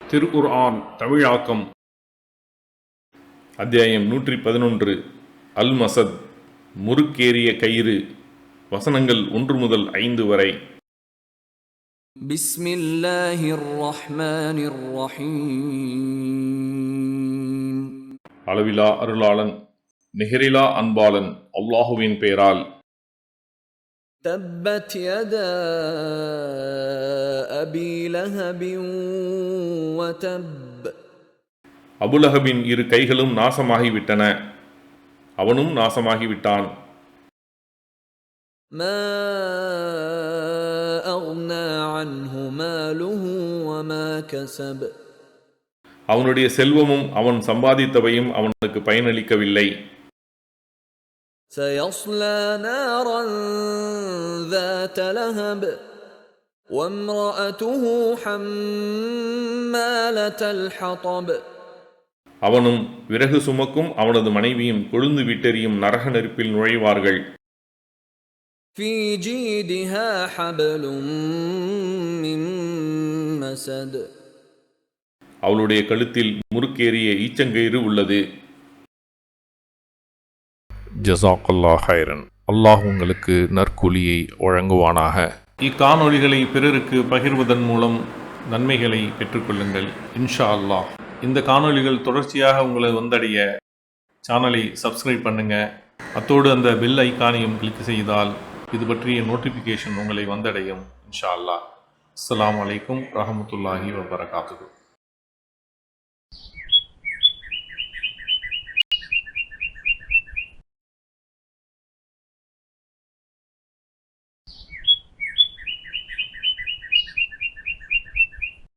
திருக்குர்ஆன் தமிழாக்கம் அத்தியாயம் 111 அல் மசத் முறுக்கேறிய கயிறு. வசனங்கள் 1 முதல் 5 வரை. பிஸ்மில்லாஹிர் ரஹ்மானிர் ரஹீம். அளவிலா அருளாளன் நிகரிலா அன்பாளன் அல்லாஹுவின் பெயரால். தப்பத் யதா அபீ லஹபின் வ தப். அபுலஹபின் 2 கைகளும் நாசமாகிவிட்டன, அவனும் நாசமாகிவிட்டான். மா அக்னா அன்ஹு மாலுஹு வ மா கஸப். அவனுடைய செல்வமும் அவன் சம்பாதித்தவையும் அவனுக்கு பயனளிக்கவில்லை. سيصلى نارا ذات لهب وامرأته حمالة الحطب. அவனும் விறகு சுமக்கும் அவனது மனைவியும் கொழுந்து விட்டெறியும் நரக நெருப்பில் நுழைவார்கள். في جيدها حبل من مسد. அவளுடைய கழுத்தில் முறுக்கேறிய ஈச்சங்கயிறு உள்ளது. ஜஸாக்கல்லாஹ் ஹைரன். அல்லாஹ் உங்களுக்கு நற்கூலியை வழங்குவானாக. இக்காணொளிகளை பிறருக்கு பகிர்வதன் மூலம் நன்மைகளை பெற்றுக்கொள்ளுங்கள் இன்ஷா அல்லாஹ். இந்த காணொளிகள் தொடர்ச்சியாக உங்களை வந்தடைய சேனலை சப்ஸ்கிரைப் பண்ணுங்கள். அத்தோடு அந்த பெல் ஐக்கானையும் கிளிக் செய்தால் இது பற்றிய நோட்டிஃபிகேஷன் உங்களை வந்தடையும் இன்ஷா அல்லாஹ். அஸ்ஸலாமு அலைக்கும் ரஹமத்துல்லாஹி வபரகாத்துஹு.